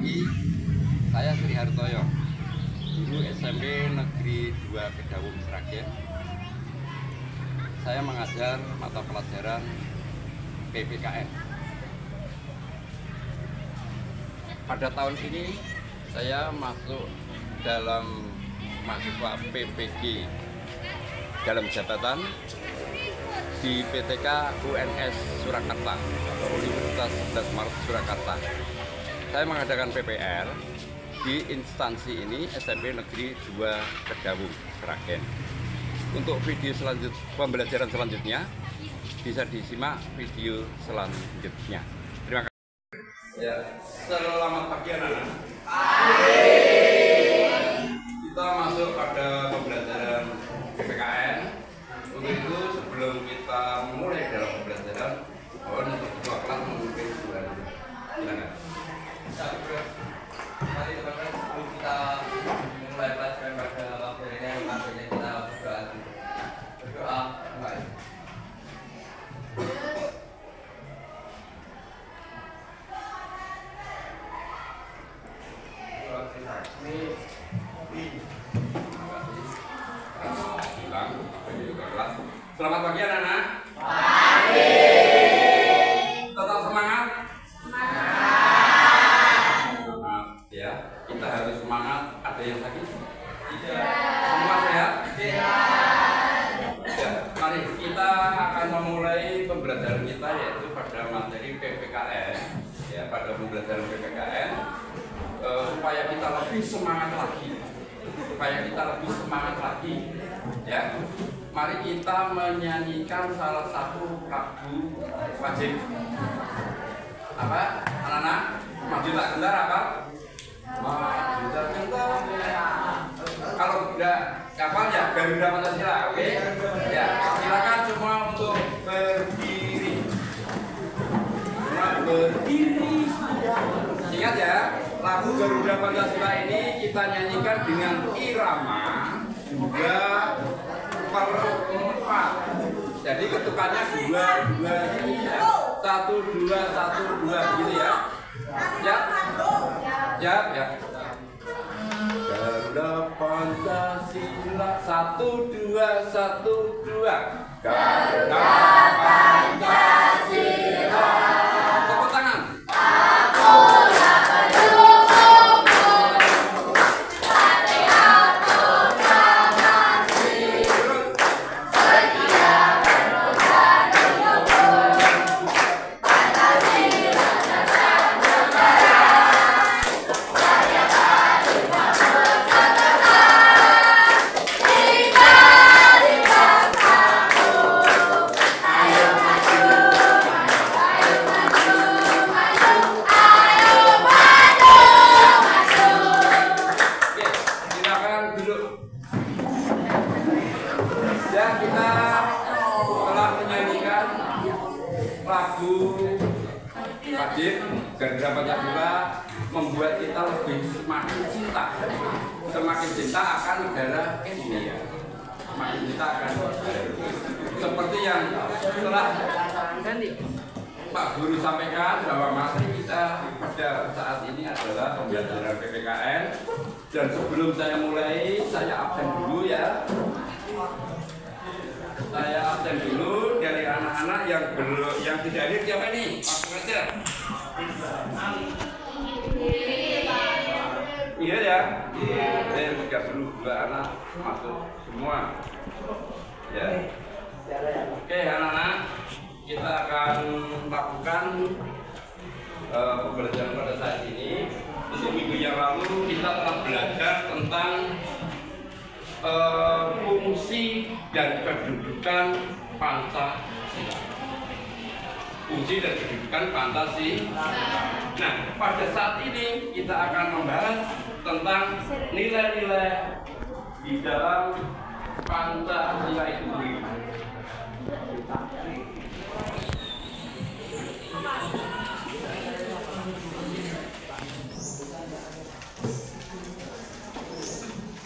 pagi, saya Sri Hartoyo, guru SMP Negeri 2 Kedawung, Sragen. Saya mengajar mata pelajaran PPKN. Pada tahun ini saya masuk dalam mahasiswa PPG dalam jabatan di PTK UNS Surakarta atau Universitas 11 Maret Surakarta. Saya mengadakan PPR di instansi ini SMP Negeri 2 Kedawung, Sragen. Untuk video pembelajaran selanjutnya bisa disimak video selanjutnya. Terima kasih. Ya, selamat pagi anak-anak. Kita masuk pada pembelajaran PPKN. Untuk itu sebelum kita memulai dalam pembelajaran, mohon untuk ketua kelas memimpin Tuhan. Silakan. Mari teman-teman, sebelum kita mulai pelajaran pada waktunya, makanya kita berdoa kembali. Selamat pagi anak-anak. Pagi. Tetap semangat. Ya, kita harus semangat. Ada yang sakit? Tidak. Semua sehat? Tidak. Ya, mari kita akan memulai pembelajaran kita yaitu pada materi PPKN. Ya, pada pembelajaran PPKN supaya kita lebih semangat lagi. Ya, mari kita menyanyikan salah satu lagu wajib. Apa, anak-anak? Maju tak gentar apa? Maju tak gentar. Kalau udah kapal ya Garuda Pancasila, oke? Ya, silakan semua untuk berdiri. Semua berdiri. Ingat ya, lagu Garuda Pancasila ini kita nyanyikan dengan irama 2/4. Jadi ketukannya 2/2 ini ya. 1/2 gitu ya. Ya. Garuda Pancasila 1-2 Garuda Pancasila. Tepuk tangan. Garuda Pancasila membuat kita lebih semakin cinta akan negara ini ya. Semakin cinta akan seperti yang telah Pak Guru sampaikan bahwa materi kita pada saat ini adalah pembelajaran PPKN. Dan sebelum saya mulai, saya absen dulu ya. Saya absen dulu dari anak-anak yang tidak hadir. Siapa ini? Langsung aja. Iya ya. Saya 32 anak masuk semua. Ya. Oke anak-anak, kita akan lakukan pembelajaran pada saat ini. Untuk minggu yang lalu kita telah belajar tentang fungsi dan kedudukan Pancasila. Fungsi dan kedudukan Pancasila. Nah, pada saat ini kita akan membahas tentang nilai-nilai di dalam Pancasila itu sendiri.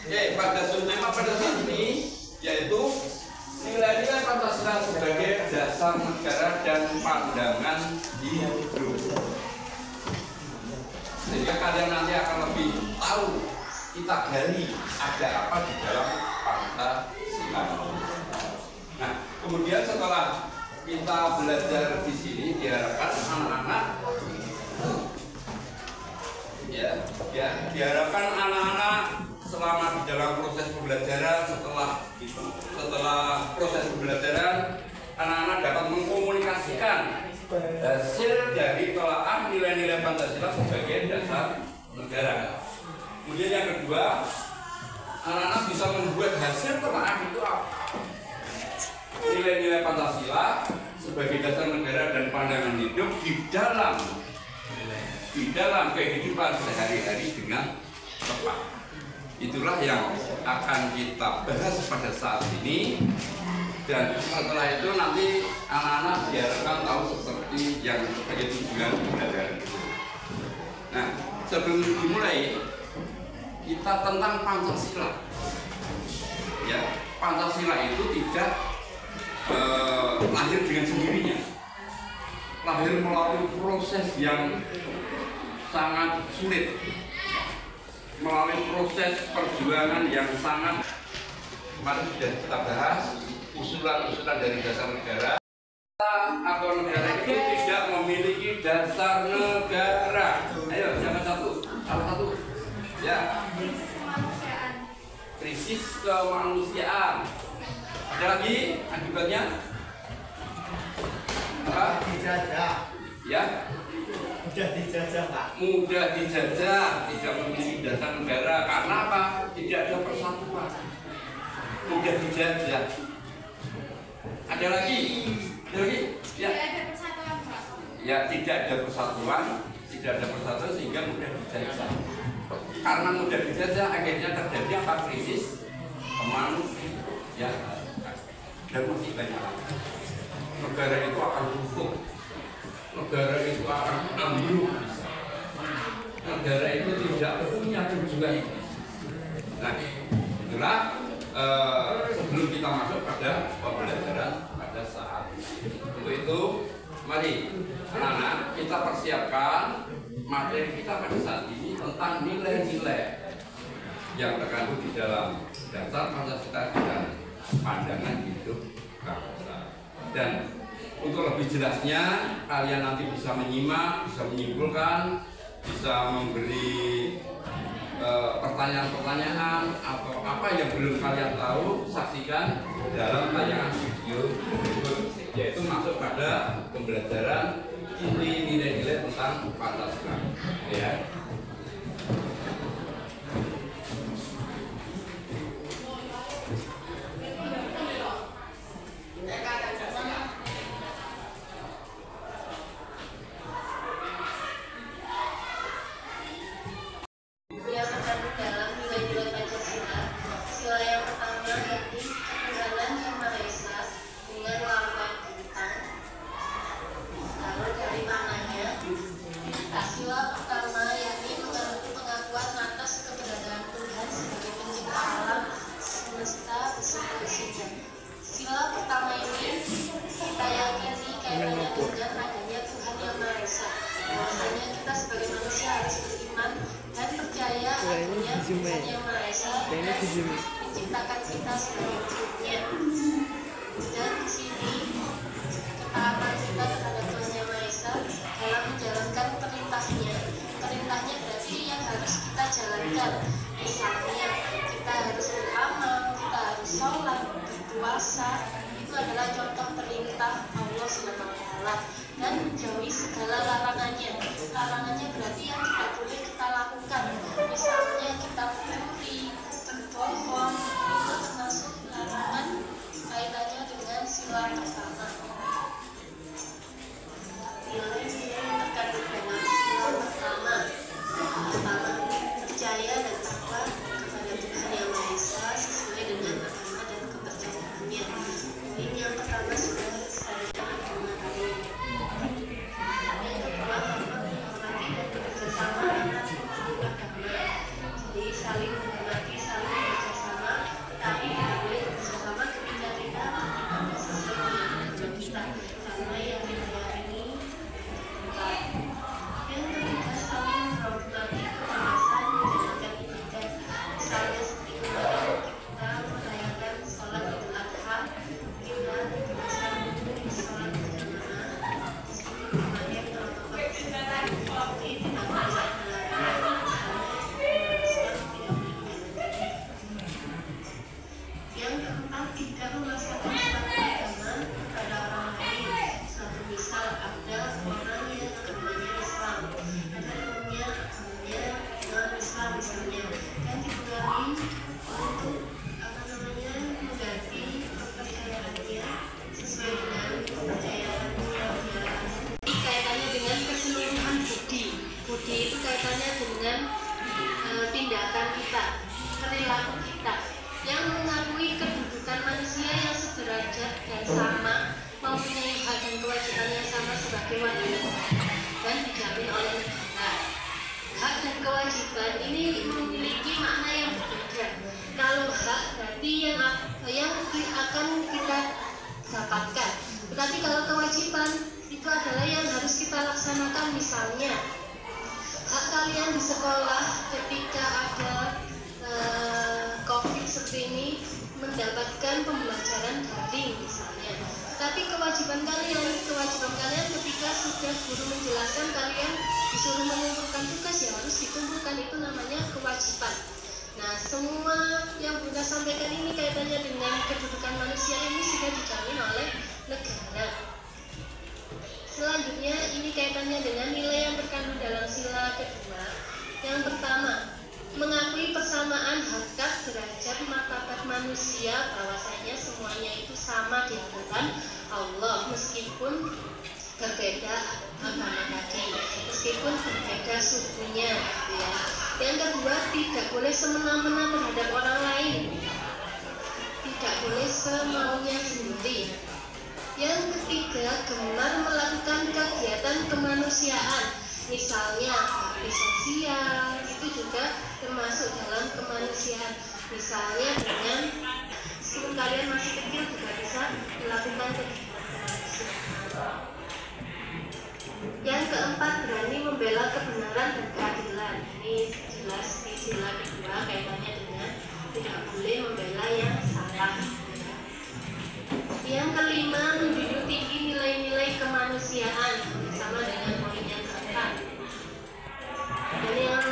Oke, pada saat ini yaitu nilai-nilai Pancasila sebagai dasar negara dan pandangan hidup. Sehingga kalian kita gali ada apa di dalam Pancasila. Nah, kemudian setelah kita belajar di sini, diharapkan anak-anak diharapkan anak-anak selama di dalam proses pembelajaran, setelah proses pembelajaran, anak-anak dapat mengkomunikasikan hasil dari telaah nilai-nilai Pancasila sebagai dasar negara. Kemudian yang kedua, anak-anak bisa membuat hasil telaah itu apa? Nilai-nilai Pancasila sebagai dasar negara dan pandangan hidup di dalam kehidupan sehari-hari dengan tepat. Itulah yang akan kita bahas pada saat ini, dan setelah itu nanti anak-anak diharapkan tahu seperti yang sebagai tujuan pembelajaran itu. Nah, sebelum dimulai kita tentang Pancasila. Ya, Pancasila itu tidak lahir dengan sendirinya, lahir melalui proses yang sangat sulit, melalui proses perjuangan yang sangat. Kemarin sudah kita bahas usulan-usulan dari dasar negara atau negara itu tidak memiliki dasar negara. Ayo, siapa satu? Salah satu. Ya. Krisis kemanusiaan. Ada lagi akibatnya? Apa? Dijajah. Ya. Mudah dijajah, Pak. Mudah dijajah, tidak memiliki dasar negara. Karena apa? Tidak ada persatuan. Mudah dijajah. Ada lagi? Ada lagi? Ya. Tidak ada persatuan, Pak. Ya, tidak ada persatuan, sehingga mudah dijajah. Karena mudah dijajah, akhirnya terjadi apa? Krisis kemanusiaan. Dan masih banyak. Negara itu akan runtuh. Negara itu akan ambruk. Negara itu tidak punya tujuan. Nah, itulah sebelum kita masuk pada pembelajaran pada saat ini. Untuk itu, mari anak-anak kita persiapkan materi kita pada saat ini tentang nilai-nilai yang terkandung di dalam dasar Pancasila dan pandangan hidup bangsa. Dan untuk lebih jelasnya, kalian nanti bisa menyimak, bisa menyimpulkan, bisa memberi pertanyaan-pertanyaan atau apa yang belum kalian tahu, saksikan dalam tayangan video berikut, yaitu masuk pada pembelajaran inti nilai-nilai tentang Pancasila. Ya. Menciptakan kita sebagai wujudnya. Dan di sini ketaatan kita terhadap Tuhan Yang Maha Esa dalam menjalankan perintahnya. Perintahnya berarti yang harus kita jalankan. Misalnya kita harus beramal, kita harus sholat, berpuasa. Itu adalah contoh perintah Allah SWT. Dan menjauhi segala larangannya. Larangannya berarti yang tidak boleh kita lakukan. Misalnya kita mencuri, berbohong, itu termasuk larangan kaitannya dengan sila pertama. Nilai-nilai terkandung dalam sila pertama percaya dan takwa kepada Tuhan Yang Maha Esa sesuai dengan agama dan kepercayaannya. Poin yang pertama sudah saya pertama kali. Yang kedua, kewajiban itu adalah yang harus kita laksanakan. Misalnya hak kalian di sekolah ketika ada COVID seperti ini mendapatkan pembelajaran daring misalnya. Tapi kewajiban kalian ketika sudah guru menjelaskan, kalian disuruh mengumpulkan tugas, ya harus dikumpulkan. Itu namanya kewajiban. Nah, semua yang Bunda sampaikan ini kaitannya dengan kedudukan manusia ini sudah dijamin oleh negara. Selanjutnya ini kaitannya dengan nilai yang terkandung dalam sila kedua. Yang pertama, mengakui persamaan harkat, derajat, martabat manusia, bahwasanya semuanya itu sama di hadapan Allah meskipun berbeda agama tadi, meskipun berbeda sukunya, gitu ya. Yang kedua, tidak boleh semena-mena terhadap orang lain, tidak boleh semaunya sendiri. Yang ketiga, gemar melakukan kegiatan kemanusiaan, misalnya bakti sosial, itu juga termasuk dalam kemanusiaan. Misalnya dengan sebelum kalian masih kecil juga bisa melakukan kegiatan kemanusiaan. Yang keempat, berani membela kebenaran dan keadilan. Ini jelas di sila kedua kaitannya dengan tidak boleh membela yang salah. Yang kelima, menjunjung tinggi nilai-nilai kemanusiaan, sama dengan poin yang keempat. Dan yang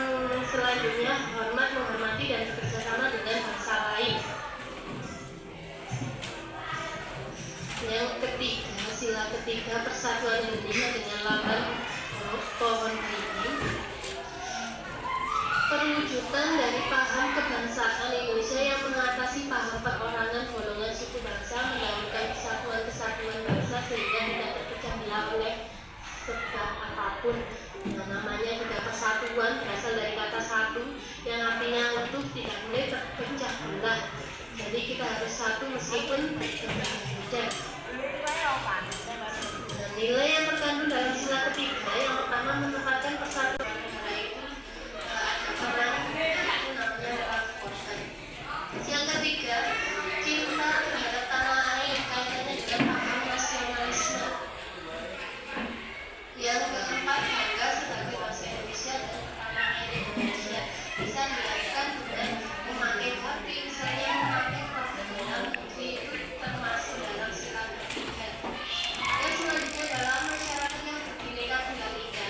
selanjutnya, hormat, menghormati, dan bekerjasama dengan bangsa lain. Yang ketiga, sila ketiga, persatuan Indonesia dengan lambang pohon beringin. Perwujudan dari paham kebangsaan Indonesia yang mengatasi paham perorangan golongan suku bangsa, mendahulukan kesatuan bangsa sehingga tidak terpecah belah oleh sebab apapun. Nah, namanya juga persatuan berasal dari kata satu yang artinya utuh, tidak boleh terpecah belah. Jadi kita harus satu meskipun berbeda. Nah, nilai yang terkandung dalam sila ketiga, yang pertama menempatkan persatuan negara itu yang ketiga, cinta terhadap tanah air, kaitannya dengan paham nasionalisme. Yang keempat, bangga sebagai bangsa Indonesia dan tanah air Indonesia. Bisa dilakukan dengan memakai hati, misalnya memakai produk dalam negeri, itu termasuk dalam sila ketiga. Yang selanjutnya, dalam masyarakat yang berbineka tunggal ika,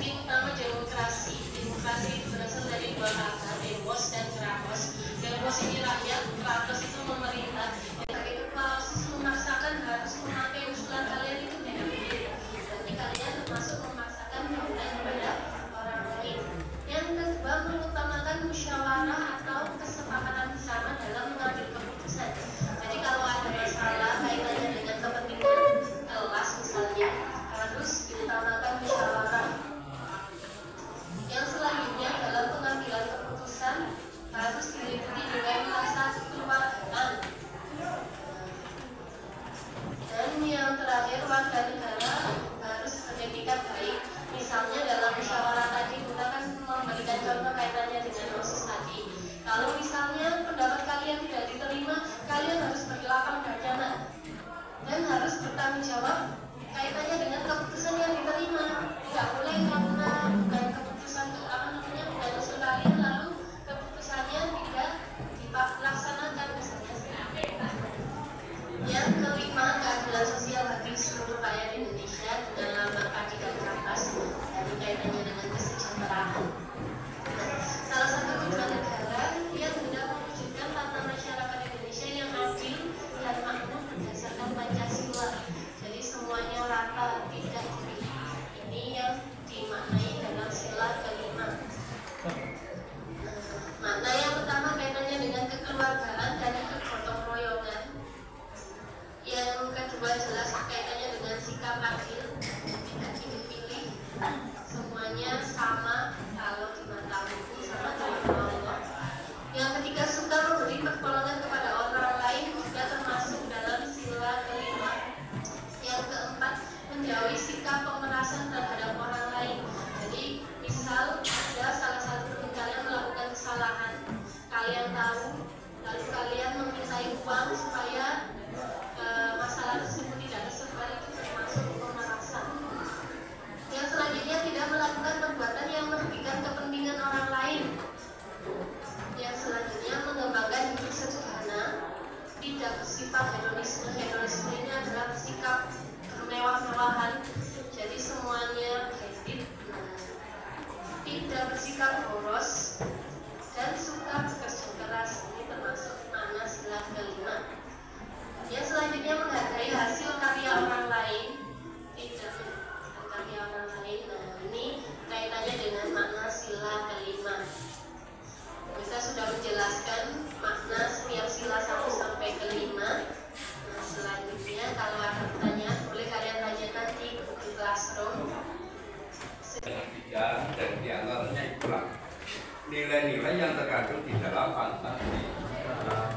utama demokrasi. Demokrasi itu berasal dari dua kata, demos dan kratos. Demos ini rakyat, kratos itu pemerintah. Itu klausus memaksakan harus memakai usulan kalian itu tidak boleh. Jadi kalian termasuk memaksakan kepada orang lain. Yang kedua, mengutamakan musyawarah atau kesepakatan bersama dalam mengambil keputusan. Jadi kalau ada masalah kaitannya dengan kepentingan kelas misalnya, harus diutamakan musyawarah. Yang selanjutnya, dalam pengambilan keputusan harus diliputi dengan rasa kekeluargaan. Dan yang terakhir, warga negara harus beretikat baik. Misalnya dalam musyawarah tadi kita kan memberikan contoh kaitannya dengan OSIS tadi. Kalau misalnya pendapat kalian tidak diterima, kalian harus berlapang dada dan harus bertanggung jawab kaitannya dengan keputusan yang diterima. Tidak boleh karena bukan keputusan bukan usul kalian lalu keputusannya tidak dilaksanakan misalnya. Yang kelima, keadilan sosial bagi seluruh rakyat Indonesia dengan lambang keadilan kapas dan kaitannya dengan kesejahteraan. Salah satu tujuan negara yang hendak mewujudkan tata masyarakat Indonesia yang adil dan makmur berdasarkan Pancasila. Jadi semuanya rata, tidak dipilih. Ini yang dimaknai dalam sila kelima. Makna yang pertama kaitannya dengan kekeluargaan dan kegotong royongan. Yang kedua jelas kaitannya dengan sikap adil, tidak dipilih, semuanya sama kalau di mata hukum sama dalam Allah. Yang ketiga, suka memberi pertolongan kepada orang lain juga termasuk dalam sila kelima. Yang keempat, menjauhi sikap pemerasan terhadap orang lain. Jadi misal ada salah satu teman kalian melakukan kesalahan, kalian tahu, lalu kalian memintai uang supaya masalah tersebut sudah menjelaskan makna setiap sila 1 sampai ke 5. Nah, selanjutnya kalau ada pertanyaan boleh kalian tanyakan di Google Classroom. Dan di antaranya itulah nilai-nilai yang terkandung di dalam Pancasila.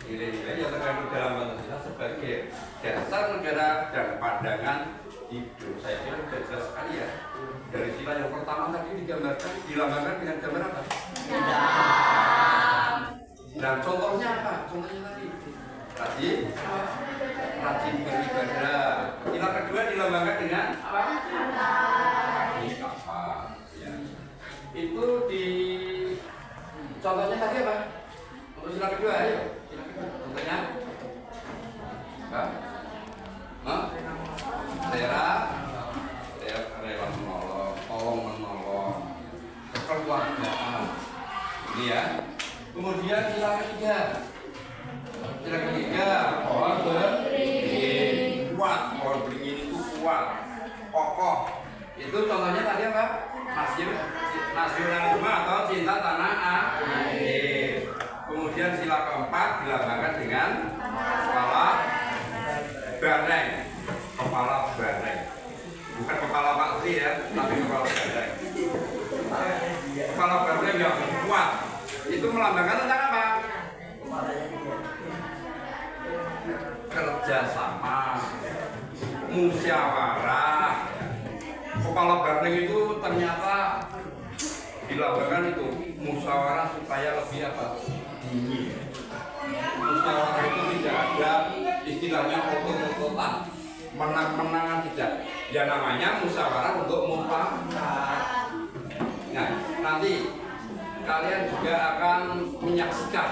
Nilai-nilai yang terkandung dalam Pancasila sebagai dasar negara dan pandangan hidup. Saya kira sudah jelas sekali ya. Dari sila yang pertama tadi dilambangkan dengan gambar apa? Dan contohnya apa? Contohnya tadi rajin beribadah. Sila kedua dilambangkan dengan apa? Ya. Itu di contohnya tadi apa? Untuk sila kedua ayo. Sila kedua. Contohnya apa? Rela menolong, tolong menolong, kekeluargaan. Ini ya. Kemudian sila ketiga pohon beringin kuat. Pohon beringin itu kuat, kokoh. Itu contohnya tadi apa? Nasionalisme atau cinta tanah air. Kemudian sila keempat dilambangkan dengan kepala bareng. Kepala bareng, bukan kepala Pak Tri ya, tapi kepala bareng. Kepala bareng yang kuat. Itu melambangkan tentang apa? Kerjasama, musyawarah. Kepala bareng itu ternyata dilambangkan itu musyawarah supaya lebih apa? Dingin. Musyawarah itu tidak ada istilahnya otot-ototan, menang-menangan tidak. Ya namanya musyawarah untuk mufakat. Nah, nanti kalian juga akan menyaksikan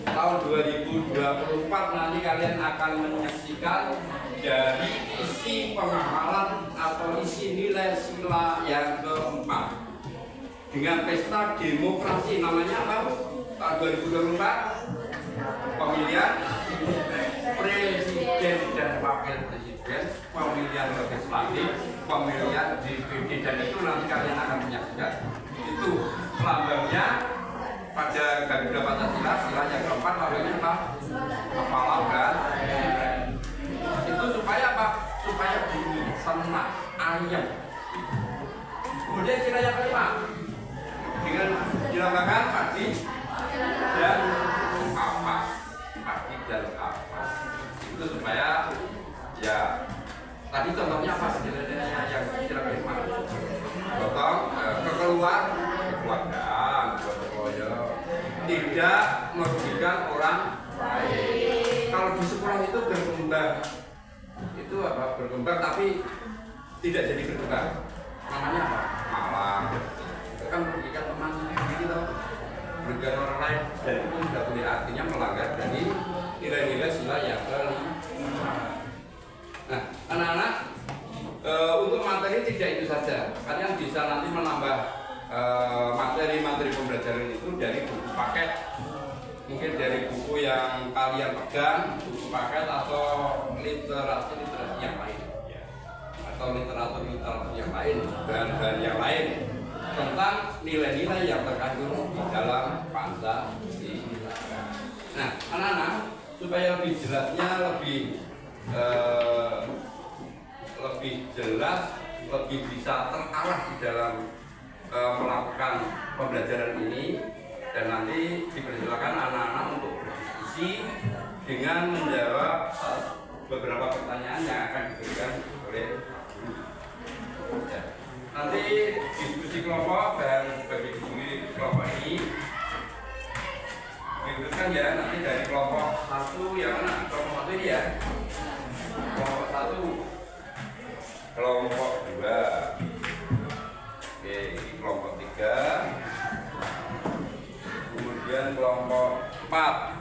tahun 2024 nanti kalian akan menyaksikan dari isi pengamalan atau isi nilai sila yang keempat dengan pesta demokrasi. Namanya apa? Tahun 2024 pemilihan presiden dan wakil presiden, pemilihan legislatif, pemilihan DPD, dan itu nanti kalian akan menyaksikan. Itu lambangnya pada Garuda Pancasila, sila yang keempat lambangnya apa? Kepala bareng. Itu supaya apa? Supaya dingin, tenang, ayam. Kemudian sila yang kelima dengan dilambangkan padi dan kapas. Padi dan kapas. Itu supaya ya tadi contohnya apa? Yang sila kelima. Potong kekeluargaan, tidak merugikan orang lain. Kalau di sekolah itu berkembang, itu apa? Berkembang tapi tidak jadi berkembang. Namanya apa? Malah kan merugikan temannya, gitu. Merugikan orang lain, dan itu sudah punya artinya melanggar dari nilai-nilai sila yang kelima. Nah, anak-anak, untuk materi tidak itu saja. Kalian bisa nanti menambah materi-materi pembelajaran itu dari buku paket, mungkin dari buku yang kalian pegang, buku paket atau literasi yang lain, atau literatur yang lain, bahan-bahan yang lain tentang nilai-nilai yang terkandung di dalam Pancasila. Nah, anak-anak, supaya lebih jelasnya, lebih jelas, lebih bisa terarah di dalam melakukan pembelajaran ini, dan nanti dipersilakan anak-anak untuk berdiskusi dengan menjawab beberapa pertanyaan yang akan diberikan oleh guru. Ya. Nanti diskusi kelompok dan bagi diskusi kelompok ini diberikan ya, nanti dari kelompok 1 yang mana? Kelompok 1 ini ya. Kelompok 1, kelompok 2. Oke, kelompok 3, kemudian kelompok 4,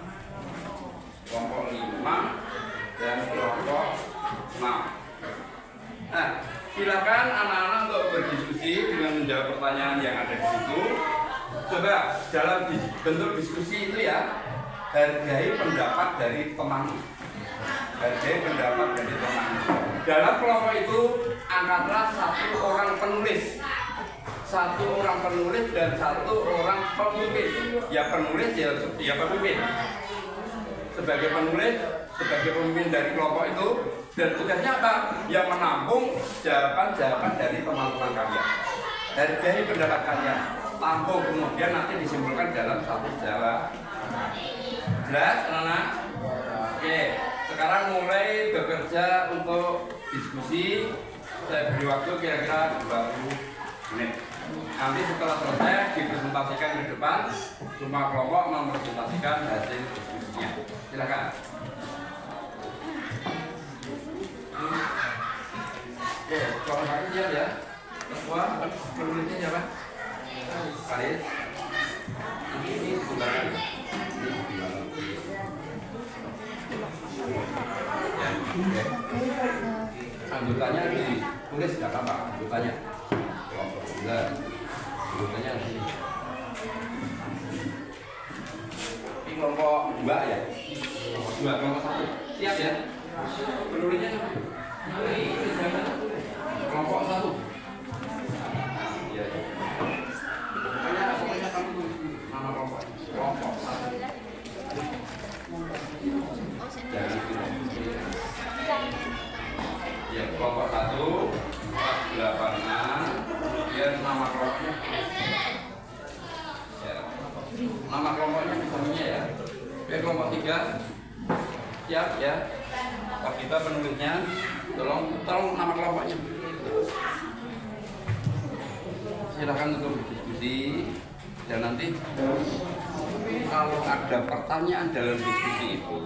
kelompok 5, dan kelompok 6. Nah, silakan anak-anak untuk berdiskusi dengan menjawab pertanyaan yang ada di situ. Coba dalam bentuk diskusi itu ya, hargai pendapat dari teman. Hargai pendapat dari teman. Dalam kelompok itu angkatlah 1 orang penulis. satu orang penulis dan satu orang pemimpin. Ya penulis ya pemimpin. Sebagai penulis, sebagai pemimpin dari kelompok itu, dan tugasnya apa? Ya menampung jawaban-jawaban dari teman-teman kalian. Hargai pendapat kalian, tampung kemudian nanti disimpulkan dalam satu jawaban. Jelas, anak-anak? Oke, sekarang mulai bekerja untuk diskusi. Saya beri waktu kira-kira 20 menit. Nanti setelah selesai dipresentasikan di depan, semua kelompok mempresentasikan hasil diskusinya. Silakan. Oke, kelompok kaki siap ya. Ketua penulisnya siapa? Faris. Ini sebentar lagi. Ya, oke. Anggotanya ditulis nggak apa-apa. Anggotanya. Kelompok 9. Anggotanya di sini. Ini kelompok 2 ya. Kelompok 2, kelompok 1. Siap ya. Penulisnya siapa? Kelompok 1. Iya. Pokoknya kamu tulis nama kelompok. Kelompok 1. Jangan ya, kelompok 1 486, kemudian nama kelompoknya ya, nama kelompoknya misalnya ya. Oke, kelompok 3 siap ya. Pak kita penulisnya tolong nama kelompoknya. Silahkan untuk berdiskusi dan nanti kalau ada pertanyaan dalam diskusi itu,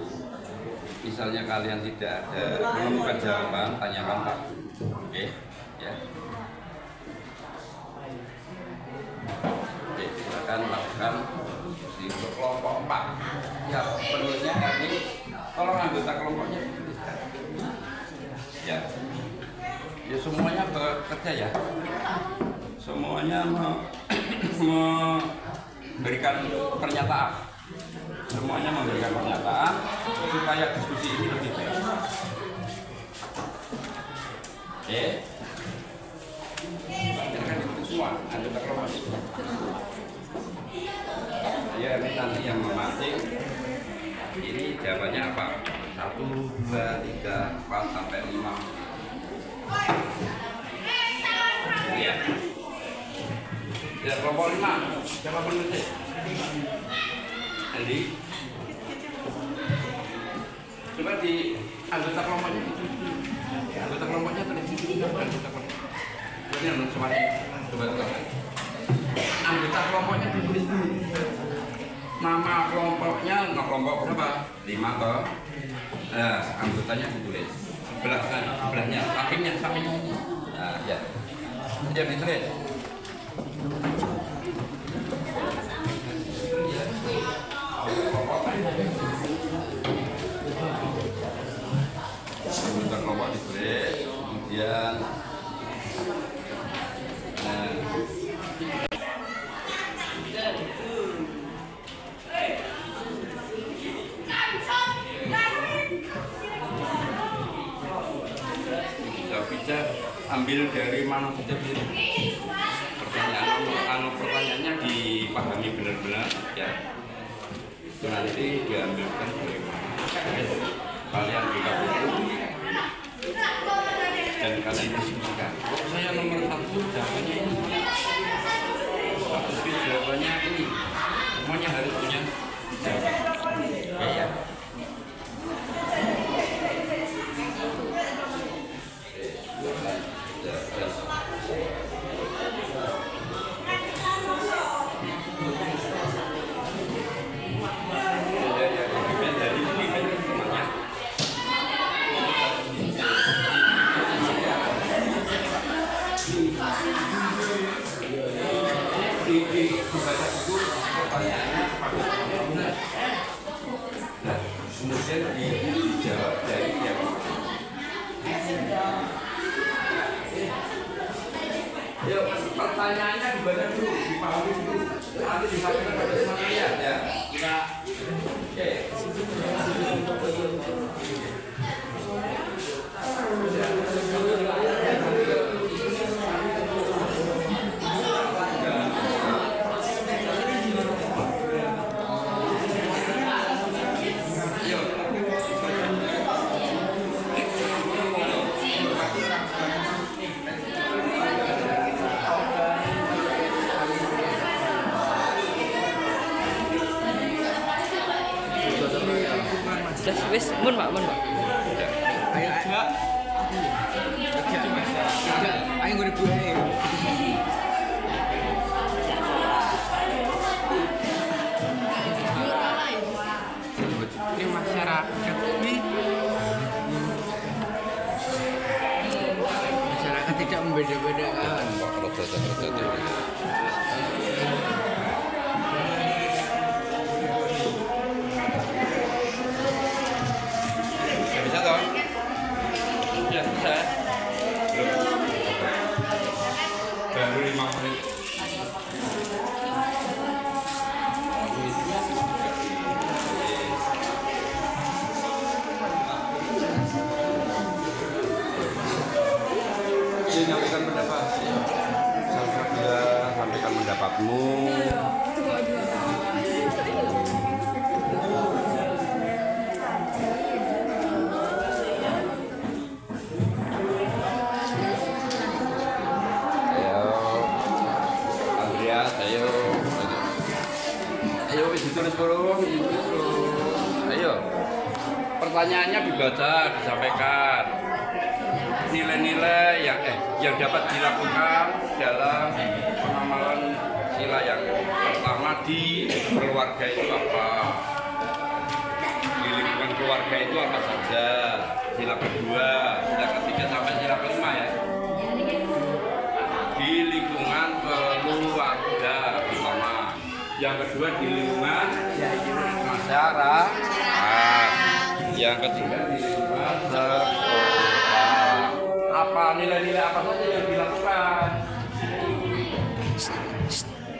misalnya kalian tidak ada menemukan jawaban, tanyakan Pak. Oke, ya. Oke, silakan lakukan di kelompok 4. Ya, penulisnya ini tolong anggota kelompoknya. Ya. Ya semuanya bekerja ya. Semuanya memberikan pernyataan. Semuanya memberikan pernyataan supaya diskusi ini lebih baik. Oke. Silakan diskusi semua anggota kelompok ini. Ya, ini nanti yang memancing. Ini jawabannya apa? 1, 2, 3, 4 sampai 5. Ya. Ya, kelompok 5. Siapa penulis? Andi. Coba di anggota kelompoknya. Anggota kelompoknya tulis. Anggota kelompok. Ini anu semuanya. Coba tulis. Anggota kelompoknya ditulis dulu. Nama kelompoknya, nama kelompok berapa? 5 toh. Nah, anggotanya ditulis. Sebelahnya, sampingnya. Nah, ya. Dia ditulis. Anggota kelompok ditulis, kemudian bisa ambil dari mana saja gitu. Pertanyaannya dipahami benar-benar ya. Itu nanti diambilkan dari mana. Kalian buka buku dan kalian diskusikan. Oh, saya nomor 1 jawabannya ini. Tapi jawabannya ini. Semuanya harus punya jawaban. Ya. Kemudian dijawab dari yang yuk, pertanyaannya dibaca dulu, dipahami dulu, nanti disampaikan pada semua kalian ya. Oke. Wis, mun Pak, mun Pak. Ayo aja. Ayo ngene buahe. Ini masyarakat ini masyarakat tidak membeda-bedakan. Bisa toh? Ya bisa. Baru 5 menit. Dia nyampaikan pendapat. Dia sampaikan pendapatmu. Ayo ditulis bro. Ayo. Pertanyaannya dibaca, disampaikan. Nilai-nilai yang dapat dilakukan dalam pengamalan sila yang pertama di keluarga itu apa? Di lingkungan keluarga itu apa saja? Sila kedua, sila ketiga sampai sila kelima ya. Di lingkungan keluarga pertama. Yang kedua di lingkungan masyarakat. Yang ketiga di lingkungan sekolah. Apa nilai-nilai apa saja yang dilakukan?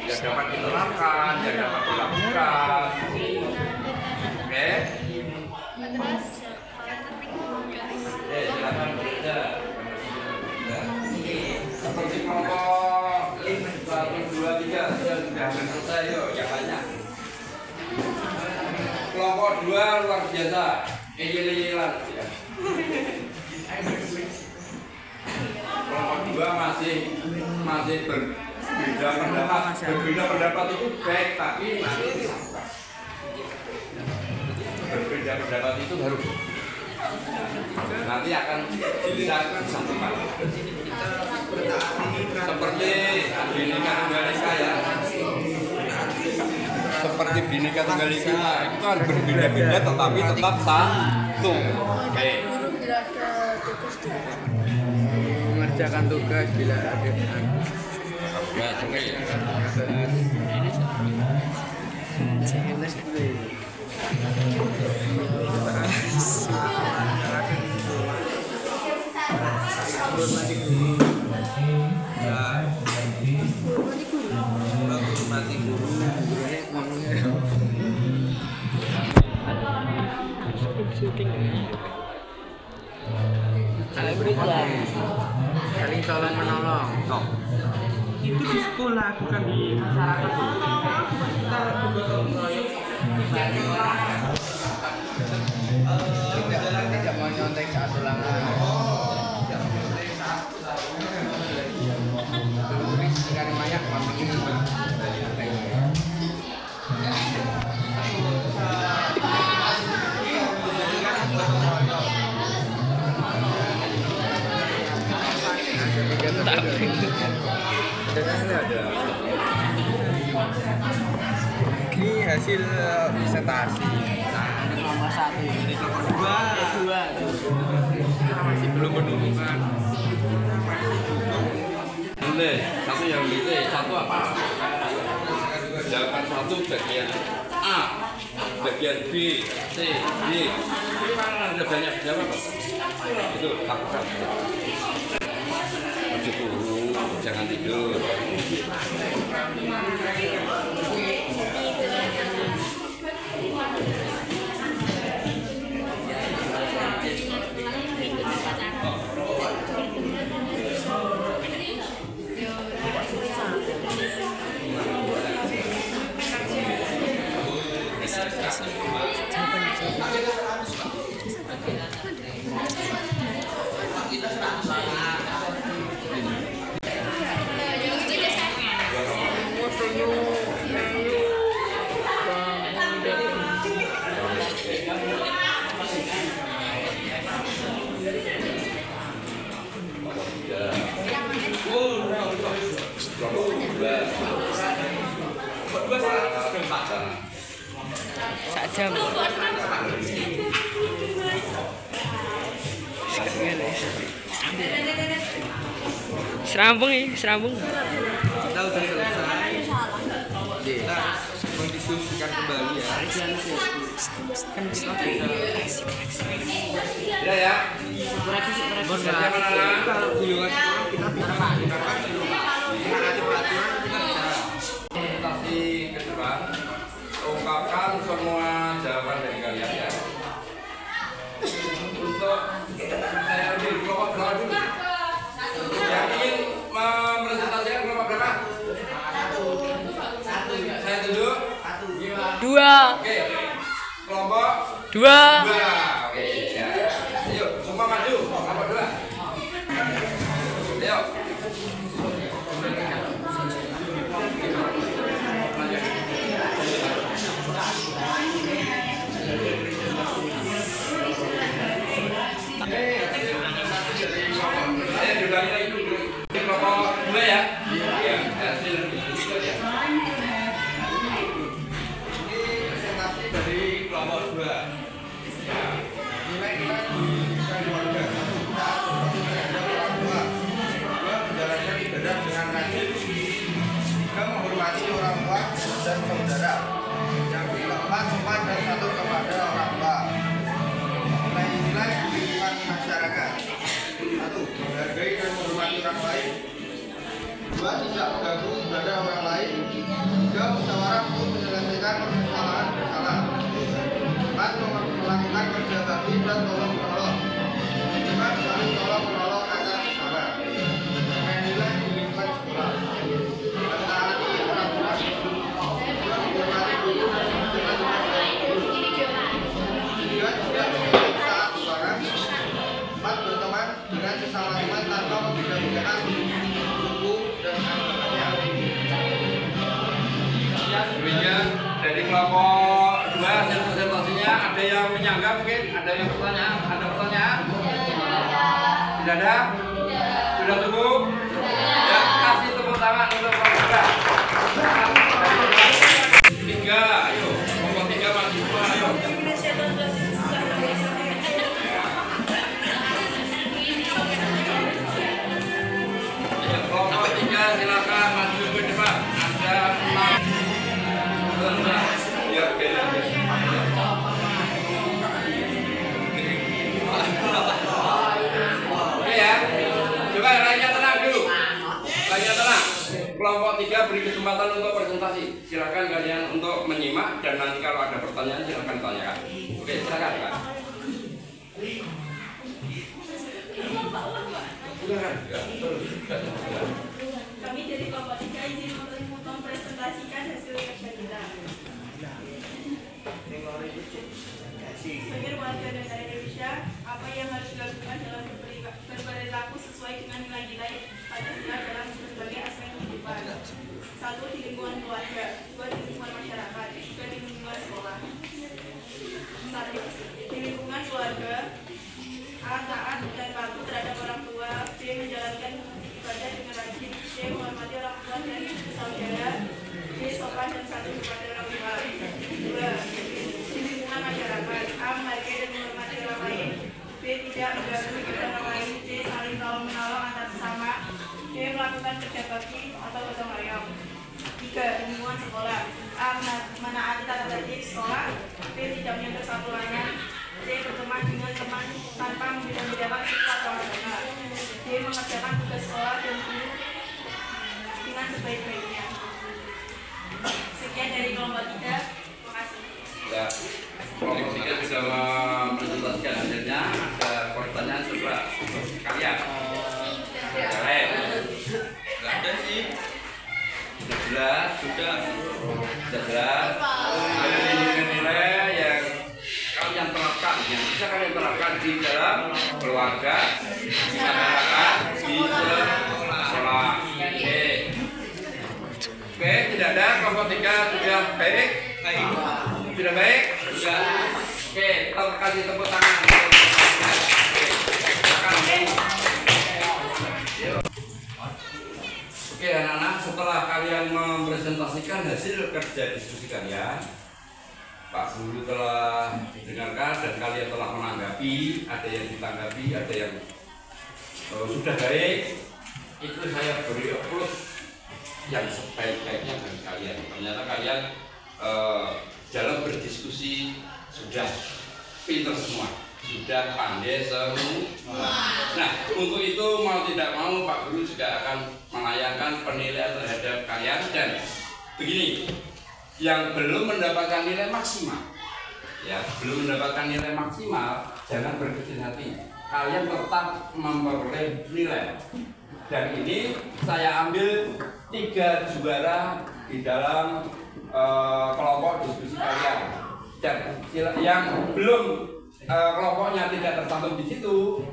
Yang dapat diterapkan, yang dapat dilakukan. Oke? Silakan bekerja. Seperti kelompok 1, 2, 3 sudah selesai yuk, yang banyak. Kelompok 2 luar biasa, eyel-eyelan. Kelompok 2 masih berbeda pendapat. Berbeda pendapat itu baik, tapi nanti berbeda pendapat itu harus nanti akan bisa disatukan. Seperti Bhinneka Tunggal Ika ya. Seperti Bhinneka Tunggal Ika itu kan berbeda-beda tetapi tetap satu. Oke. Mengerjakan tugas bila ada Ya, oke. saling bertolong, saling tolong menolong. Itu di sekolah bukan di masyarakat. Tidak mau nyontek saat ulangan. Tulis ikan banyak masukin. Ini hasil presentasi. Nomor 1 ini nomor 2 masih belum menemukan. Boleh, satu yang B, satu apa? Jawaban 1 bagian A, bagian B, C, D. Ini mana ada banyak jawaban? Itu lakukan. Cukup, jangan tidur. kelompok 2. Saja. Serambung ya, serambung. Kita udah selesai. Kita mendiskusikan kembali ya. Ya ya. Kalau gulungan sekolah kita bisa menggunakan ada peraturan kita bisa. Presentasi kedua, ungkapkan semua jawaban dari kalian ya. Untuk saya di kelompok berapa dulu? Yang ingin mempresentasikan kelompok berapa? Saya tunjuk. 2. Oke. Kelompok 2. 2. Oke ya. Ayo semua maju. Kelompok 2. Ayo. Saya diulangi lagi dulu. Kelompok 2 ya. Iya. Hasil itu ya. Presentasi dari kelompok 2. Nilai-nilai pendidikan keluarga. Kita terhadap orang tua. 2. Menjalankan ibadah dengan rajin. 3. Menghormati orang tua dan saudara. Yang keempat, sopan dan santun kepada orang tua. Nilai-nilai lingkungan masyarakat. 1. Menghargai dan menghormati orang lain. 2. Tidak mengganggu ibadah orang lain. 3. Musyawarah untuk menyelesaikan permasalahan bersama. 4. Melakukan kerja bakti dan tolong menolong. 5. Saling tolong menolong antar sesama. Nilai di lingkungan sekolah. Mentaati orang tua. 2. Menghormati guru dan mengerjakan tugas dari guru. 3. Tidak mengikuti saat dilarang. 4. Berteman dengan sesama teman tanpa membeda-bedakan suku dan agamanya. Demikian dari kelompok 2 hasil presentasinya. Ada yang menyangka mungkin? Ada yang pertanyaan? Ada pertanyaan? Tidak ada? Sudah cukup? Ya, kasih tepuk tangan untuk kelompok 2. 3, ayo. Kelompok 3 maju semua, ayo. Ya, kelompok 3 silakan maju ke depan. Ada 6. Biar beda. Oke ya. Coba lainnya tenang dulu. Lainnya tenang. Kelompok 3 beri kesempatan untuk presentasi. Silakan kalian untuk menyimak dan nanti kalau ada pertanyaan silakan tanyakan. Oke, silakan Pak. Silakan. Kami dari kelompok 3 izin mempresentasikan hasil kerja kita. Sebagai warga negara Indonesia, apa yang harus dilakukan dalam berperilaku sesuai dengan nilai-nilai Pancasila dalam berbagai aspek kehidupan. 1. Di lingkungan keluarga. 2. Di lingkungan masyarakat. 3. Di lingkungan sekolah. 1. Di lingkungan keluarga, A. Taat dan patuh terhadap orang tua. B. Menjalankan ibadah dengan rajin. C. Menghormati orang tua dan saudara. D. Sopan dan santun kepada orang tua. 2. Di lingkungan masyarakat, A. Menghargai dan menghormati orang lain. B. Tidak mengganggu ibadah orang lain. C. Saling tolong menolong antar sesama. D. Melakukan kerja bakti atau gotong royong. 3. Di lingkungan sekolah, A. Menaati tata tertib sekolah. B. Tidak menyentuh satuannya. C. Berteman dengan teman tanpa membeda-bedakan suku atau agama. D. Mengerjakan tugas sekolah dan guru dengan sebaik-baiknya. Sekian dari kelompok 3. Terima kasih. Ya, kelompok 3 sudah mempresentasikan hasilnya. Ada pertanyaan coba kalian. Boleh. Nggak ada sih. Sudah jelas, sudah jelas. Ada nilai-nilai yang kalian terapkan, yang bisa kalian terapkan di dalam keluarga, di masyarakat, di sekolah. Oke, tidak ada. Kelompok 3 sudah baik. Sudah baik? Sudah. Oke, kita kasih tepuk tangan. Oke, anak-anak. setelah kalian mempresentasikan hasil kerja diskusi kalian, Pak Guru telah didengarkan dan kalian telah menanggapi, ada yang ditanggapi, ada yang sudah baik, itu saya beri plus yang sebaik-baiknya bagi kalian. Ternyata kalian dalam berdiskusi sudah pinter semua, sudah pandai semua. Nah, untuk itu mau tidak mau Pak Guru juga akan melayangkan penilaian terhadap kalian. Dan begini, yang belum mendapatkan nilai maksimal, ya belum mendapatkan nilai maksimal, jangan berkecil hati. Kalian tetap memperoleh nilai. Dan ini saya ambil 3 juara di dalam kelompok diskusi kalian. Dan yang belum kelompoknya tidak tercantum di situ,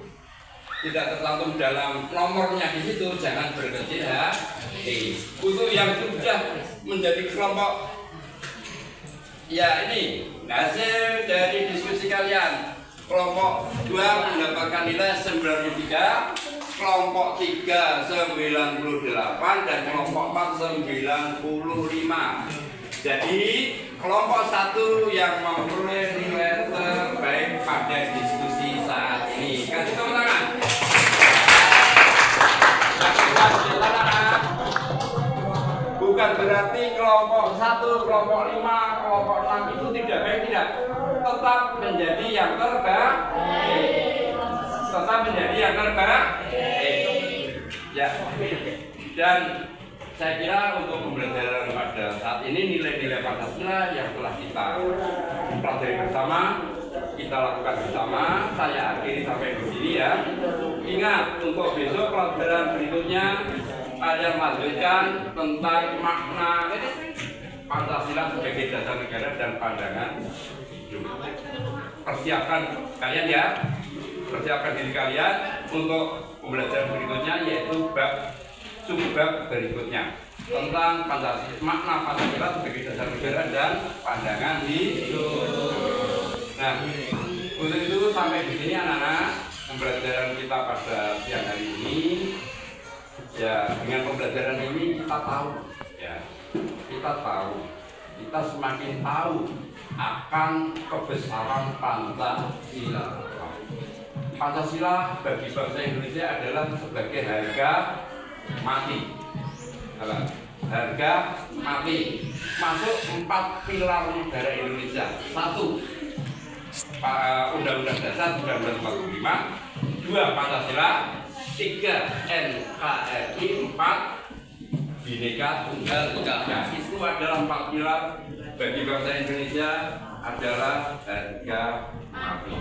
tidak tercantum dalam nomornya di situ, jangan berkecil hati. Untuk yang sudah menjadi kelompok, ya ini hasil dari diskusi kalian. Kelompok 2 mendapatkan nilai 93, kelompok 3 98, dan kelompok 4 95. Jadi kelompok 1 yang memperoleh nilai terbaik pada diskusi saat ini. Kasih tepuk tangan. Bukan berarti kelompok 1, kelompok 5, kelompok 6 itu tidak baik, tidak. Tetap menjadi yang terbaik. Tetap menjadi yang terbaik. Ya. Dan saya kira untuk pembelajaran pada saat ini nilai-nilai Pancasila yang telah kita pelajari bersama, kita lakukan bersama. Saya akhiri sampai di sini ya. Ingat, untuk besok pelajaran berikutnya ada melanjutkan tentang makna Pancasila sebagai dasar negara dan pandangan hidup. Persiapkan kalian ya, persiapkan diri kalian untuk pembelajaran berikutnya, yaitu subbab berikutnya tentang Pancasila, makna Pancasila sebagai dasar negara dan pandangan hidup. Nah, untuk itu sampai di sini anak-anak pembelajaran kita pada siang hari ini. Ya, dengan pembelajaran ini kita tahu, ya, kita semakin tahu akan kebesaran Pancasila. Pancasila bagi bangsa Indonesia adalah sebagai harga mati. Harga mati. Masuk 4 pilar negara Indonesia. 1, Undang-Undang Dasar 1945. 2, Pancasila. 3, NKRI. 4, Bhinneka Tunggal Ika. Itu adalah 4 pilar bagi bangsa Indonesia, adalah harga mati.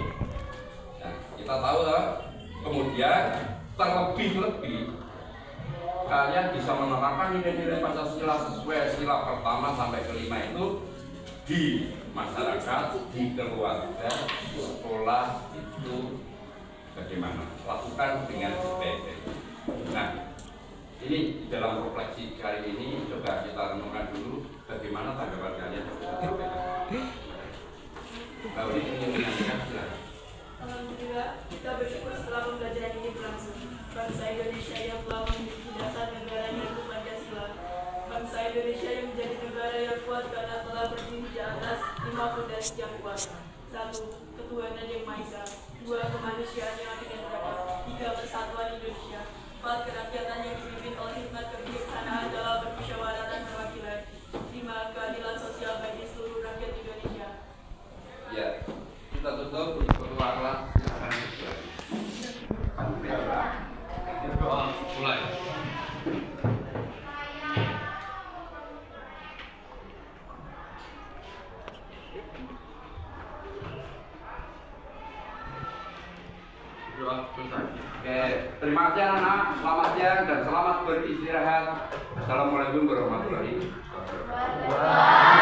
Nah, kita tahu lah. Kemudian terlebih-lebih kalian bisa menerapkan nilai-nilai Pancasila sesuai sila pertama sampai kelima itu di masyarakat, di keluarga, di sekolah itu bagaimana? Lakukan dengan sebaik-baiknya. Nah, ini dalam refleksi kali ini coba kita renungkan dulu bagaimana tanggapan kalian terhadap sampaikan. Lalu ini menanyakan silahkan. Alhamdulillah, kita bersyukur setelah pembelajaran ini berlangsung. Bangsa Indonesia yang telah memiliki dasar negaranya itu Pancasila. Bangsa Indonesia yang menjadi negara yang kuat karena telah berdiri di atas 5 fondasi yang kuat. 1. Ketuhanan yang Maha Esa. 2. Kemanusiaan yang adil dan beradab. 3. Persatuan Indonesia. 4. Kerakyatan yang dipimpin oleh hikmat kebijaksanaan dalam bermusyawarah dan perwakilan. 5. Keadilan sosial bagi seluruh rakyat Indonesia. Ya, kita tutup berdoa kelas. Berdoa mulai. Doa selesai. Oke, terima kasih anak-anak. Selamat siang dan selamat beristirahat. Assalamualaikum warahmatullahi wabarakatuh.